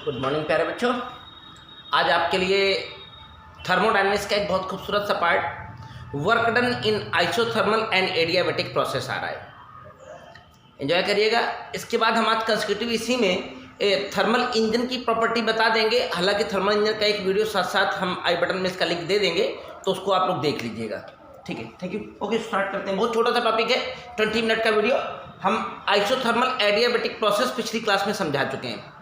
Good morning प्यारे बच्चों। आज आपके लिए थर्मोडायनेमिक्स का एक बहुत खूबसूरत सा part work done in isothermal and adiabatic process आ रहा है, एंजॉय करिएगा। इसके बाद हम आज कंसेक्यूटिव इसी में थर्मल इंजन की प्रॉपर्टी बता देंगे। हालांकि थर्मल इंजन का एक वीडियो साथ साथ हम आई बटन में इसका लिंक दे देंगे, तो उसको आप लोग देख लीजिएगा। ठीक है, थैंक यू। ओके, स्टार्ट करते हैं। बहुत छोटा सा टॉपिक है, 20 मिनट का वीडियो। हम आइसोथर्मल एडियाबैटिक प्रोसेस पिछली क्लास में समझा चुके हैं,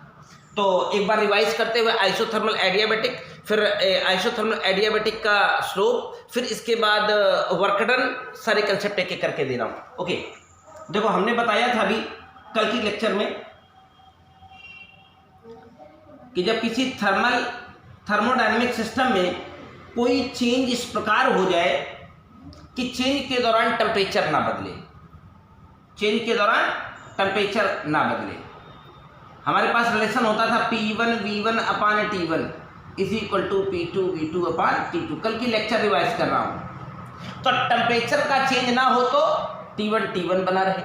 तो एक बार रिवाइज करते हुए आइसोथर्मल एडियाबैटिक, फिर आइसोथर्मल एडियाबैटिक का स्लोप, फिर इसके बाद वर्क डन, सारे कंसेप्ट एक एक करके दे रहा हूँ। ओके, देखो हमने बताया था अभी कल की लेक्चर में कि जब किसी थर्मोडायनेमिक सिस्टम में कोई चेंज इस प्रकार हो जाए कि चेंज के दौरान टेम्परेचर ना बदले, चेंज के दौरान टेम्परेचर ना बदले। हमारे पास रिलेशन होता था P1 V1 upon T1 is equal to P2 V2 upon T2। कल की लेक्चर रिवाइज कर रहा हूँ। तो टेम्परेचर का चेंज ना हो तो T1 बना रहे,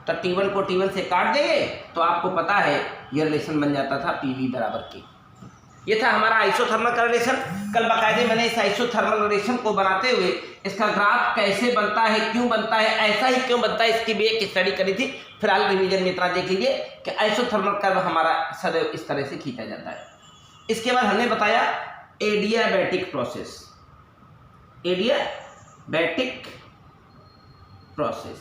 तो T1 को T1 से काट देंगे तो आपको पता है यह रिलेशन बन जाता था PV बराबर के। ये था हमारा आइसोथर्मल का रिलेशन। कल बाकायदे मैंने इस आइसोथर्मल रिलेशन को बनाते हुए इसका ग्राफ कैसे बनता है, क्यों बनता है, ऐसा ही क्यों बनता है, इसकी भी एक स्टडी करी थी। फिलहाल रिवीजन में इतना देख लीजिए कि आइसोथर्मल कर्व हमारा सदैव इस तरह से खींचा जाता है। इसके बाद हमने बताया एडियाबैटिक प्रोसेस, एडियाबैटिक प्रोसेस।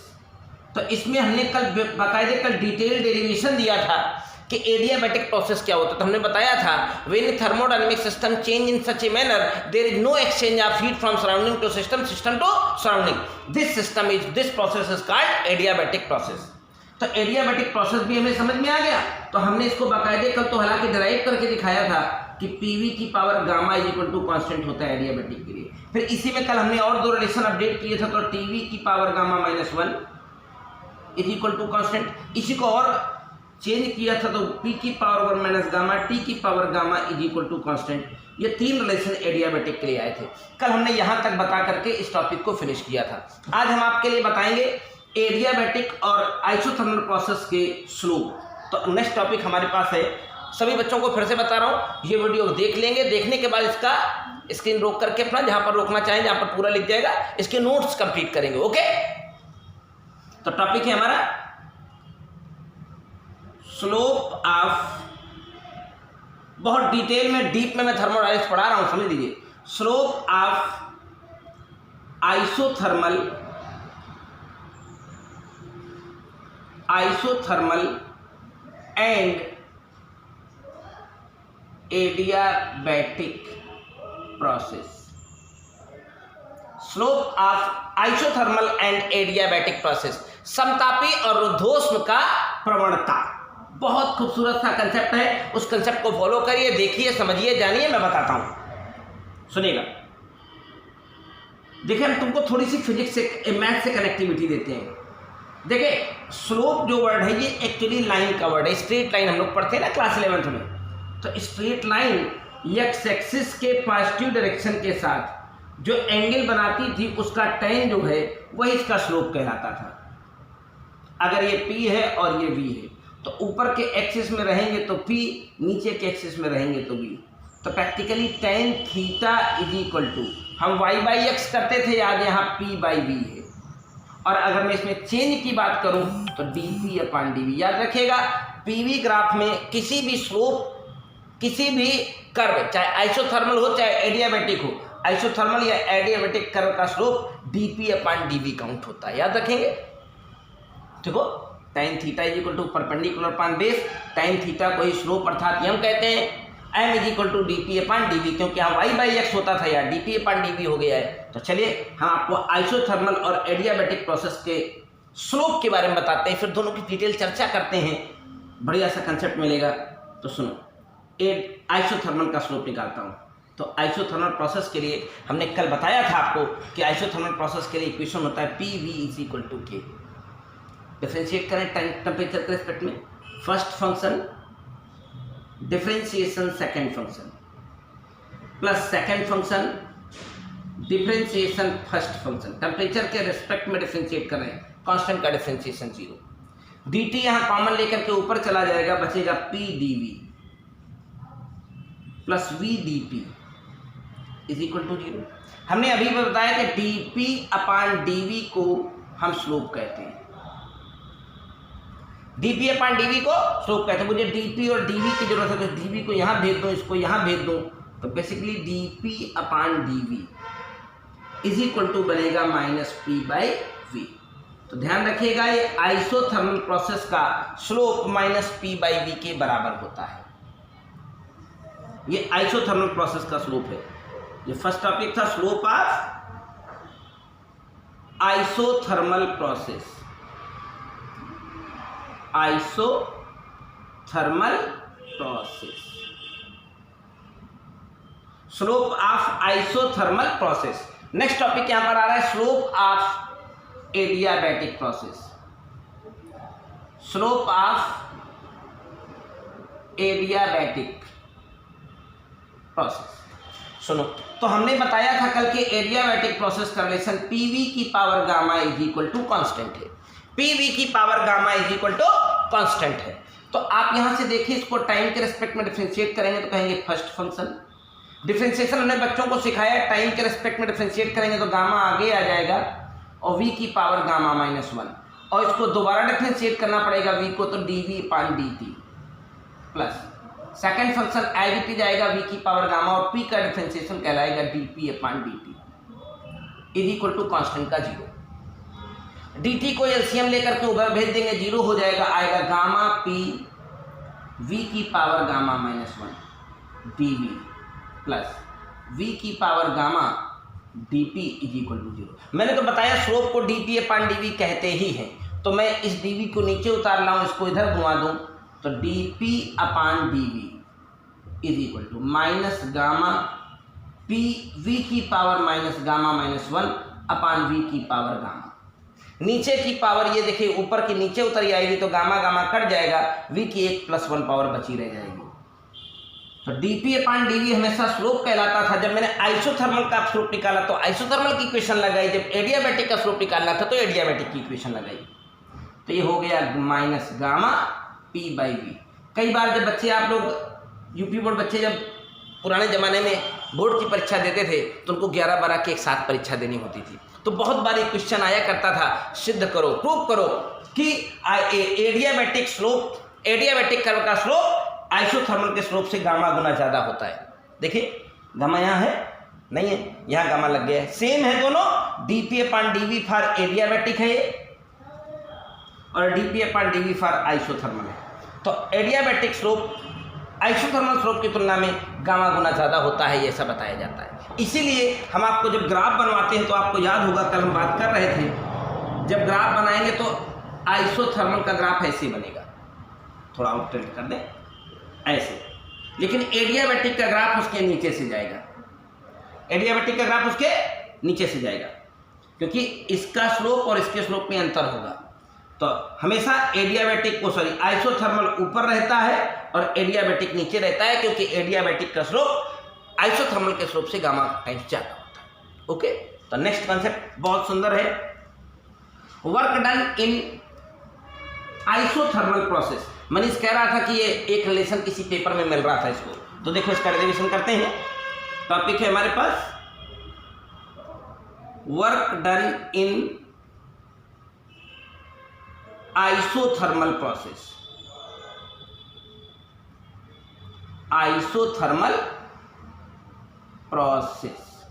तो इसमें हमने कल बाकायदे डिटेल डेरिवेशन दिया था कि एडियाबैटिक प्रोसेस क्या होता है। तो हमने बताया था when thermodynamic system change in such a manner there is no exchange of heat from surrounding to system, system to surrounding. This process is called adiabatic process. तो एडियाबैटिक प्रोसेस भी हमें समझ में आ गया। तो हमने इसको बाकायदे कल तो हालांकि डिराइव करके दिखाया था कि पीवी की power gamma is equal to constant होता है एडियाबैटिक के लिए। फिर इसी में कल हमने और दो रिलेशन अपडेट किए थे, तो टीवी की power gamma -1 is equal to constant. इसी को और चेंज किया था तो P की पावर 1 माइनस गामा, T की power gamma is equal to constant. ये तीन रिलेशन एडियाबैटिक के लिए आए थे। कल हमने यहाँ तक बता करके इस टॉपिक को फिनिश किया था। आज हम आपके लिए बताएंगे एडियाबैटिक और आइसोथर्मल प्रोसेस के स्लोप। तो नेक्स्ट टॉपिक हमारे पास है। सभी बच्चों को फिर से बता रहा हूँ, ये वीडियो देख लेंगे, देखने के बाद इसका स्क्रीन रोक करके अपना जहाँ पर रोकना चाहें, जहाँ पर पूरा लिख जाएगा, इसके नोट्स कंप्लीट करेंगे। ओके, तो टॉपिक है हमारा स्लोप ऑफ, बहुत डिटेल में डीप में मैं थर्मोडायनेमिक्स पढ़ा रहा हूं, समझ लीजिए। Slope of isothermal and adiabatic process. Slope of isothermal and adiabatic process, समतापी और रुद्धोष्ण का प्रवणता। बहुत खूबसूरत सा कंसेप्ट है, उस कंसेप्ट को फॉलो करिए, देखिए, समझिए, जानिए। मैं बताता हूं, सुनिएगा। देखिए, हम तुमको थोड़ी सी फिजिक्स से, मैथ से कनेक्टिविटी देते हैं। देखिए, स्लोप जो वर्ड है ये एक्चुअली लाइन का वर्ड है। स्ट्रेट लाइन हम लोग पढ़ते हैं ना क्लास 11th में। तो स्ट्रेट लाइन एक्स एक्सिस के पॉजिटिव डायरेक्शन के साथ जो एंगल बनाती थी उसका tan जो है वही इसका स्लोप कहलाता था। अगर ये P है और ये V है तो ऊपर के एक्सिस में रहेंगे तो P, नीचे के एक्सिस में रहेंगे तो V। तो practically tan theta is equal to, हम y/x करते थे, याद, यहाँ P/V है। और अगर मैं इसमें चेंज की बात करूं तो dP/dV। याद रखिएगा, PV ग्राफ में किसी भी स्लोप, किसी भी कर्व, चाहे आइसोथर्मल हो चाहे एडियाबैटिक हो, आइसोथर्मल या एडियाबैटिक कर्व का स्लोप dP/dV काउंट होता है। याद रखेंगे, देखो, tan theta is equal to perpendicular upon base, tan theta को ही स्लोप अर्थात हम कहते हैं m is equal to dP/dV, क्योंकि यहाँ y/x होता था, यार dP/dV हो गया है। तो चलिए हम आपको आइसोथर्मल और एडियाबैटिक प्रोसेस के स्लोप के बारे में बताते हैं, फिर दोनों की डिटेल चर्चा करते हैं, बढ़िया सा कंसेप्ट मिलेगा। तो सुनो, आइसोथर्मल का स्लोप निकालता हूँ। तो आइसोथर्मल प्रोसेस के लिए हमने कल बताया था आपको कि आइसोथर्मल प्रोसेस के लिए इक्वेशन होता है PV is equal to K। Differentiate करें टेम्परेचर के रिस्पेक्ट में, first function differentiation second function plus second function differentiation first function. Temperature के रिस्पेक्ट में डिफ्रेंशिएट कर रहे हैं, कांस्टेंट का डिफ्रेंशिएशन 0। dt यहाँ कॉमन लेकर के ऊपर चला जाएगा, बचेगा P dV। Plus V D P is equal to 0। हमने अभी बताया कि D P upon D V को हम स्लोप कहते हैं, D P upon D V को स्लोप कहते हैं। मुझे डी पी और डी वी की जरूरत है, तो डी वी को यहाँ भेज दूँ, इसको यहाँ भेज दूँ, तो basically D P upon D V is equal to बनेगा माइनस पी बाई वी। तो ध्यान रखिएगा ये आइसोथर्मल प्रोसेस का slope minus P by V के बराबर होता है। ये आइसोथर्मल प्रोसेस का स्लोप है। ये फर्स्ट टॉपिक था slope of isothermal process, isothermal process, slope of isothermal process. Next topic यहां पर आ रहा है slope of adiabatic process, slope of adiabatic process. सुनो, तो हमने बताया था कल के एडियाबैटिक प्रोसेस का रिलेशन पीवी की power gamma is equal to constant है, पीवी की power gamma is equal to constant है। तो आप यहां से देखिए, इसको टाइम के रेस्पेक्ट में डिफरेंशिएट करेंगे तो कहेंगे फर्स्ट फंक्शन। डिफरेंशिएशन हमने बच्चों को सिखाया, टाइम के रेस्पेक्ट में डिफरेंशिएट करेंगे तो गामा आगे आ जाएगा और वी की पावर गामा माइनस 1, और इसको दोबारा डिफरेंशिएट करना पड़ेगा वी को, तो D V upon D T plus second function as it is आएगा वी की पावर गामा, और पी का डिफरेंशिएशन कहलाएगा D P upon D T is equal to constant का 0। डी टी को एलसीएम लेकर के उधर भेज देंगे, 0 हो जाएगा, आएगा गामा पी वी की power gamma minus 1 D V plus V की power gamma D P is equal to 0। मैंने तो बताया स्लोप को D P upon D V कहते ही हैं, तो मैं इस डी वी को नीचे उतार लाऊं, इसको इधर घुमा दूं, तो D P upon D V is equal to minus gamma P V की power minus gamma minus 1 upon V की पावर गामा। नीचे की पावर ये देखिए ऊपर की नीचे उतर आएगी, तो गामा गामा कट जाएगा, वी की 1 + 1 पावर बची रह जाएगी। तो D P upon D V हमेशा स्लोप कहलाता था। जब मैंने आइसोथर्मल का स्लोप निकाला तो आइसोथर्मल की इक्वेशन लगाई, जब एडियाबैटिक का स्लोप निकालना था तो एडियाबैटिक की इक्वेशन लगाई। तो ये हो गया minus gamma P by V. कई बार जब बच्चे, आप लोग यूपी बोर्ड बच्चे जब पुराने ज़माने में बोर्ड की परीक्षा देते थे तो उनको 11-12 की एक साथ परीक्षा देनी होती थी, तो बहुत बार एक क्वेश्चन आया करता था, सिद्ध करो, प्रूव करो कि एडियाबैटिक स्लोप, एडियाबैटिक कर्व का स्लोप आइसोथर्मल के स्लोप से गामा गुना ज़्यादा होता है। देखिए गामा यहाँ है, नहीं है, यहाँ गामा लग गया है, सेम है दोनों, D P upon D V for adiabatic है ये, और D P upon D V for isothermal है। तो एडियाबैटिक स्लोप आइसोथर्मल स्लोप की तुलना में गामा गुना ज़्यादा होता है, ये ऐसा बताया जाता है। इसीलिए हम आपको जब ग्राफ बनवाते हैं तो आपको याद होगा, कल हम बात कर रहे थे, जब ग्राफ बनाएंगे तो आइसोथर्मल का ग्राफ ऐसे बनेगा, थोड़ा आउट टिल्ट कर दें ऐसे, लेकिन एडियाबैटिक का ग्राफ उसके नीचे से जाएगा, एडियाबैटिक का ग्राफ उसके नीचे से जाएगा, क्योंकि इसका स्लोप और इसके स्लोप में अंतर होगा। तो हमेशा एडियाबैटिक को आइसोथर्मल ऊपर रहता है और एडियाबैटिक नीचे रहता है, क्योंकि एडियाबैटिक का स्लोप आइसोथर्मल के स्लोप से गामा टाइम्स ज़्यादा होता है। ओके, तो नेक्स्ट कॉन्सेप्ट बहुत सुंदर है, work done in isothermal process. Manish कह रहा था कि ये एक रिलेशन किसी पेपर में मिल रहा था इसको, तो देखो इसका रिविजन करते हैं। टॉपिक है हमारे पास work done in isothermal process, isothermal process,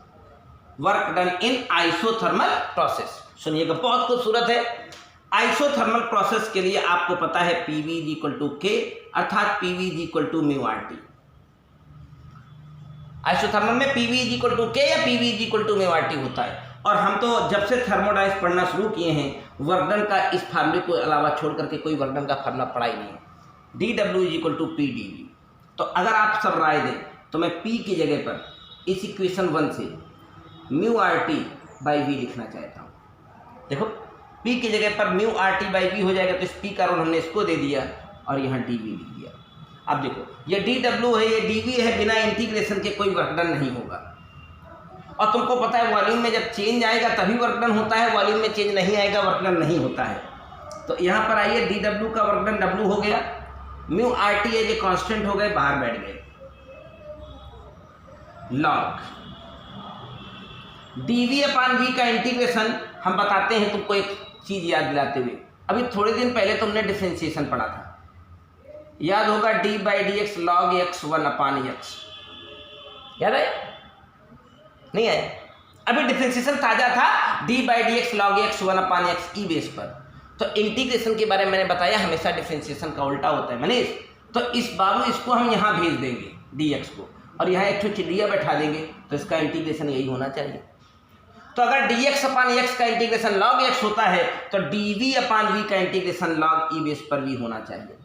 work done in isothermal process. सुनिएगा, बहुत खूबसूरत है। आइसोथर्मल प्रोसेस के लिए आपको पता है PV = K, अर्थात PV = μRT। आइसोथर्मल में PV = K या PV = μRT होता है। और हम तो जब से थर्मोडाइनमिक्स पढ़ना शुरू किए हैं, वर्कडन का इस फार्मूले को अलावा छोड़ करके कोई वर्कडन का फार्मूला पढ़ा ही नहीं है। dW = PdV। तो अगर आप सब राय दें तो मैं P की जगह पर इस इक्वेशन 1 से μRT/V लिखना चाहता हूँ। देखो P की जगह पर μRT/V हो जाएगा, तो इस P का रोल हमने इसको दे दिया और यहाँ dV लिख दिया। अब देखो ये dW है, ये dV है, बिना इंटीग्रेशन के कोई वर्कडन नहीं होगा। और तुमको पता है वॉल्यूम में जब चेंज आएगा तभी वर्कडन होता है, वॉल्यूम में चेंज नहीं आएगा वर्कडन नहीं होता है। तो यहाँ पर आइए, dW का वर्कडन W हो गया, μRT एज ए कांस्टेंट हो गए, बाहर बैठ गए। लॉग dv अपान v का इंटीग्रेशन हम बताते हैं तुमको एक चीज याद दिलाते हुए। अभी थोड़े दिन पहले तुमने डिफरेंशिएशन पढ़ा था, याद होगा, D by D x log x 1 upon x, याद है? नहीं है? अभी डिफरेंशिएशन ताजा था, D by D x log x 1 upon x E base पर। तो इंटीग्रेशन के बारे में मैंने बताया हमेशा डिफरेंशिएशन का उल्टा होता है मनीष। तो इस बाबू इसको हम यहाँ भेज देंगे dx को, और यहाँ एक चिड़िया बैठा देंगे, तो इसका इंटीग्रेशन यही होना चाहिए। तो अगर dx अपान x का इंटीग्रेशन log x होता है तो dv अपान v का इंटीग्रेशन log e बेस पर v होना चाहिए।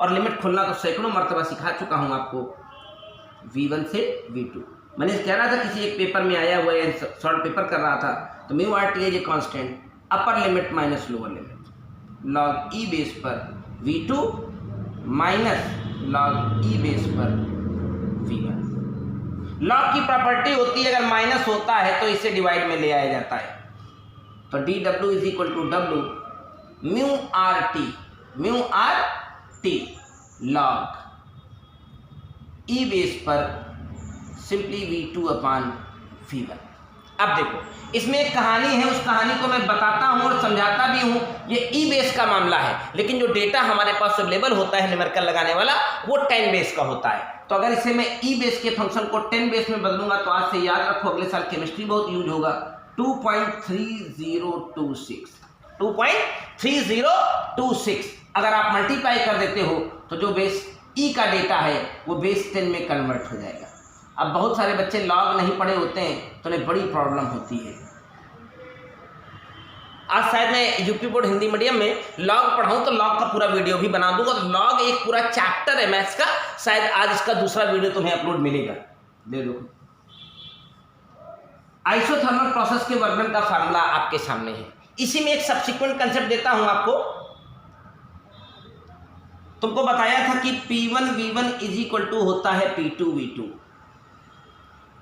और लिमिट खोलना तो सैकड़ों मरतबा सिखा चुका हूँ आपको, v1 से v2। मैंने कह रहा था किसी एक पेपर में आया हुआ है, शॉर्ट पेपर कर रहा था, तो mu R T a constant, upper limit minus lower limit, log e base पर v2 minus log e base पर v1। लॉग की प्रॉपर्टी होती है, अगर माइनस होता है तो इसे डिवाइड में ले आया जाता है। तो D W is equal to W mu R T log E base पर सिंपली v2 अपान v1। अब देखो इसमें एक कहानी है, उस कहानी को मैं बताता हूं और समझाता भी हूं। ये ई बेस का मामला है, लेकिन जो डेटा हमारे पास अवेलेबल होता है न्यूमेरिकल लगाने वाला वो 10 बेस का होता है। तो अगर इसे मैं ई बेस के फंक्शन को 10 बेस में बदलूंगा तो आज से याद रखो अगले साल केमिस्ट्री बहुत यूज होगा। 2.3026 अगर आप मल्टीप्लाई कर देते हो तो जो बेस ई का डेटा है वो बेस 10 में कन्वर्ट हो जाएगा। अब बहुत सारे बच्चे लॉग नहीं पढ़े होते हैं तो उन्हें बड़ी प्रॉब्लम होती है। आज शायद मैं यूपी बोर्ड हिंदी मीडियम में लॉग पढ़ाऊँ तो लॉग का पूरा वीडियो भी बना दूंगा। तो लॉग एक पूरा चैप्टर है मैथ्स का, शायद आज इसका दूसरा वीडियो तुम्हें अपलोड मिलेगा, दे दो। आइसोथर्मल प्रोसेस के वर्णन का फार्मूला आपके सामने है। इसी में एक सब्सिक्वेंट कंसेप्ट देता हूं आपको। तुमको बताया था कि P1 V1 is equal to होता है P2 V2।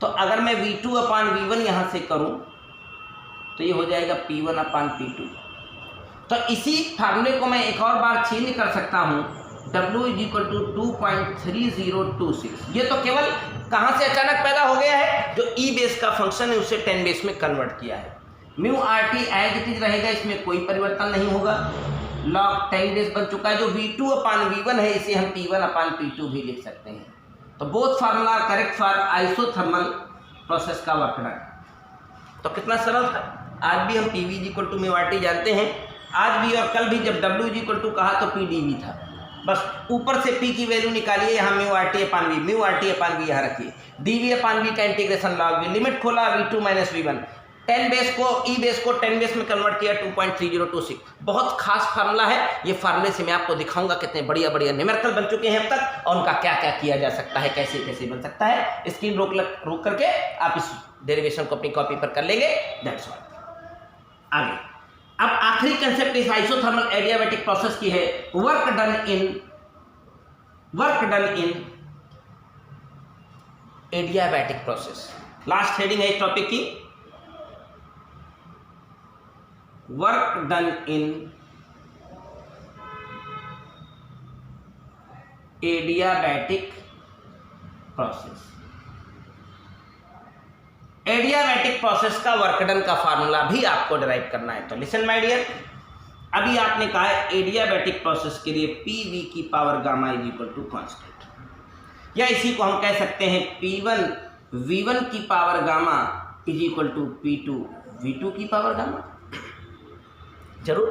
तो अगर मैं V2 अपान V1 यहां से करूं तो ये हो जाएगा P1 अपान P2। तो इसी फार्मूले को मैं एक और बार चेंज कर सकता हूं, W इज इक्वल टू 2.3026। ये तो केवल कहां से अचानक पैदा हो गया है, जो ई बेस का फंक्शन है उसे 10 बेस में कन्वर्ट किया है। Mu R T as it is रहेगा, इसमें कोई परिवर्तन नहीं होगा। लॉग 10 बेस बन चुका है। जो V2 अपान V1 है इसे हम P1 अपान P2 भी लिख सकते हैं। तो both formula correct for isothermal process का वर्क डन। तो कितना सरल था। आज भी हम PV इज इक्वल टू म्यू आर टी जानते हैं, आज भी और कल भी। जब W इज इक्वल टू कहा तो PdV था, बस ऊपर से P की वैल्यू निकालिए, यहाँ mu R T upon V, mu R T upon V यहाँ रखिए, dV अपान V का इंटीग्रेशन लॉग V, लिमिट खोला V2 माइनस V1, 10 बेस को ई बेस को 10 बेस में कन्वर्ट किया 2.3026। बहुत खास फार्मूला है। ये फार्मूले से मैं आपको दिखाऊंगा कितने बढ़िया बढ़िया न्यूमेरिकल बन चुके हैं अब तक, और उनका क्या क्या किया जा सकता है, कैसे कैसे बन सकता है। स्क्रीन रोक करके आप इस डेरिवेशन को अपनी कॉपी पर कर लेंगे। That's all. आगे अब आखिरी कंसेप्ट इस आइसोथर्मल एडियाबैटिक प्रोसेस की है, वर्क डन इन एडियाबैटिक प्रोसेस। लास्ट हेडिंग है इस टॉपिक की, वर्क डन इन एडियाबैटिक प्रोसेस। एडियाबैटिक प्रोसेस का वर्क डन का फार्मूला भी आपको डिराइव करना है। तो लिसन माय डियर, अभी आपने कहा है एडियाबैटिक प्रोसेस के लिए PV की power gamma is equal to constant, या इसी को हम कह सकते हैं P1 V1 की power gamma is equal to P2 V2 की पावर गामा। जरूर।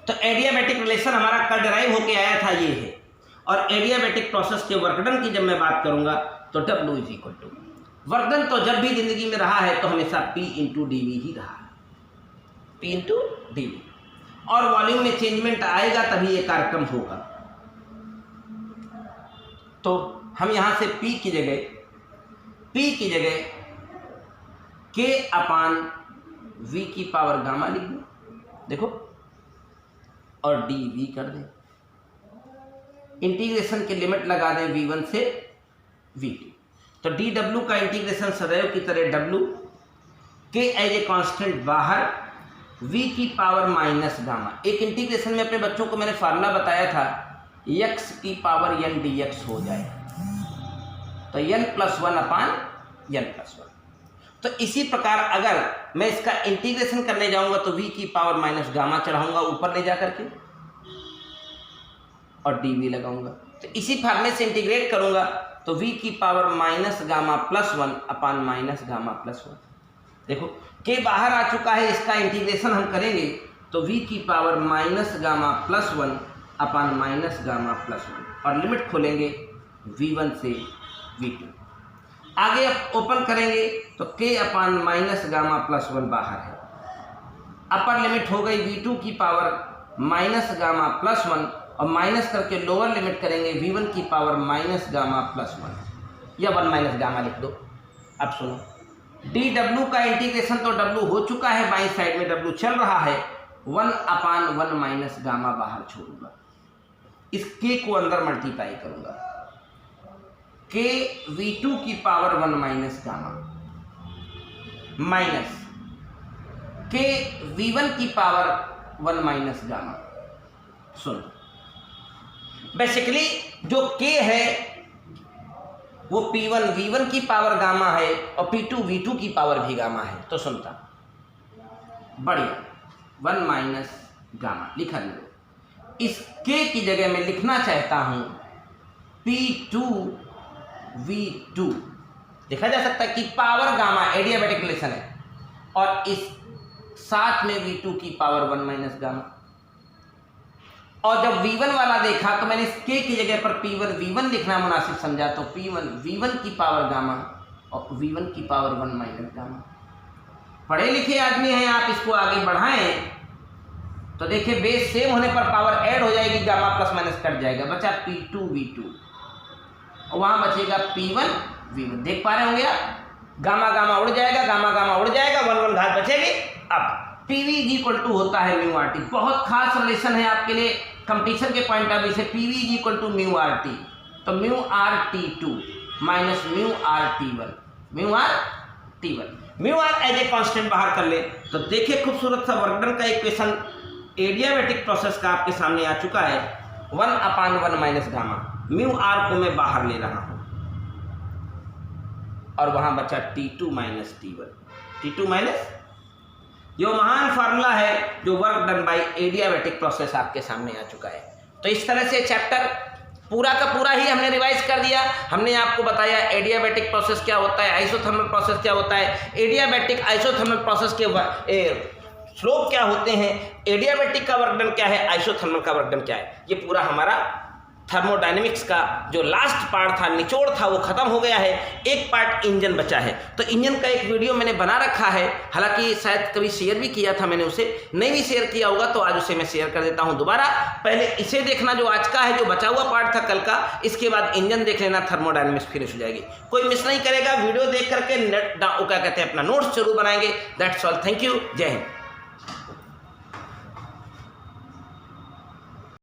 तो एडियाबैटिक रिलेशन हमारा कल डिराइव होके आया था, ये है। और एडियाबैटिक प्रोसेस के वर्कडन की जब मैं बात करूंगा तो W is equal to, work done तो जब भी जिंदगी में रहा है तो हमेशा P इंटू dV ही रहा है, P इंटू dV। और वॉल्यूम में चेंजमेंट आएगा तभी ये कार्यक्रम होगा। तो हम यहां से P की जगह K अपान V की पावर गामा लिख दें, देखो, और dV कर दें। इंटीग्रेशन की लिमिट लगा दें V1 से V2। तो dW का इंटीग्रेशन सदैव की तरह W, K as a constant बाहर, V की पावर माइनस गामा। एक इंटीग्रेशन में अपने बच्चों को मैंने फार्मूला बताया था, x की पावर n dx हो जाए। तो तो n+1/n+1। तो इसी प्रकार अगर मैं इसका इंटीग्रेशन करने जाऊंगा तो v की पावर माइनस गामा चढ़ाऊंगा ऊपर ले जा करके और dv लगाऊंगा। तो इसी फॉर्मूले से इंटीग्रेट करूंगा तो v की पावर माइनस गामा प्लस 1/-गामा+1। देखो के बाहर आ चुका है, इसका इंटीग्रेशन हम करेंगे तो v की पावर माइनस गामा प्लस 1/-गामा+1 और लिमिट खोलेंगे v1 से v2। आगे अब ओपन करेंगे तो k/-गामा+1 बाहर है। अपर लिमिट हो गई v2 की पावर -गामा+1 और माइनस करके लोअर लिमिट करेंगे v1 की पावर -गामा+1 या 1 - गामा लिख दो। अब सुनो dw का इंटीग्रेशन तो w हो चुका है, बाई साइड में w चल रहा है, 1/1 - गामा बाहर छोड़ूंगा, इस k को अंदर मल्टीप्लाई करूंगा, k v2 की power 1 - gamma minus k v1 की पावर 1 - गामा। सुन बेसिकली जो k है वो p1 v1 की पावर गामा है और p2 v2 की पावर भी गामा है। तो सुनता बढ़िया 1 - गामा लिखा लो। इस k की जगह मैं लिखना चाहता हूं p2 v2। देखा जा सकता है कि पावर गामा एडियाबैटिक रिलेशन है और इस साथ में v2 की पावर 1 - गामा। और जब v1 वाला देखा तो मैंने इस k की जगह पर p1 v1 लिखना मुनासिब समझा, तो p1 v1 की पावर गामा और v1 की पावर 1 - गामा। पढ़े लिखे आदमी हैं आप, इसको आगे बढ़ाएं तो देखिए बेस सेम होने पर पावर ऐड हो जाएगी, गामा प्लस माइनस कट जाएगा, बचा p2 v2 और वहां बचेगा p1 v1। देख पा रहे होंगे आप, गामा गामा उड़ जाएगा, गामा गामा उड़ जाएगा, 1 घात बचेगी। अब PV = होता है μRT। बहुत खास रिलेशन है आपके लिए कंपटीशन के पॉइंट ऑफ व्यू से। PV = μRT, तो μRT2 minus μRT1, μR as a constant बाहर कर ले तो देखिए खूबसूरत सा वर्कडन का इक्वेशन एडियाबैटिक प्रोसेस का आपके सामने आ चुका है। 1/1 - गामा, μR को मैं बाहर ले रहा हूं और वहां बचा T2 - T1। जो महान फार्मूला है जो work done by adiabatic process आपके सामने आ चुका है। तो इस तरह से चैप्टर पूरा का पूरा ही हमने रिवाइज कर दिया। हमने आपको बताया एडियाबैटिक प्रोसेस क्या होता है, आइसोथर्मल प्रोसेस क्या होता है, एडियाबैटिक आइसोथर्मल प्रोसेस के स्लोप क्या होते हैं, एडियाबैटिक का वर्क डन क्या है, आइसोथर्मल का वर्क डन क्या है। ये पूरा हमारा थर्मोडायनेमिक्स का जो लास्ट पार्ट था, निचोड़ था, वो खत्म हो गया है। एक पार्ट इंजन बचा है, तो इंजन का एक वीडियो मैंने बना रखा है, हालांकि शायद कभी शेयर भी किया था मैंने उसे, नहीं भी शेयर किया होगा तो आज उसे मैं शेयर कर देता हूं दोबारा। पहले इसे देखना जो आज का है, जो बचा हुआ पार्ट था कल का, इसके बाद इंजन देख लेना, थर्मोडायनेमिक्स फिनिश हो जाएगी। कोई मिस नहीं करेगा, वीडियो देख करके क्या कहते हैं अपना नोट्स जरूर बनाएंगे। दैट्स ऑल, थैंक यू, जय हिंद।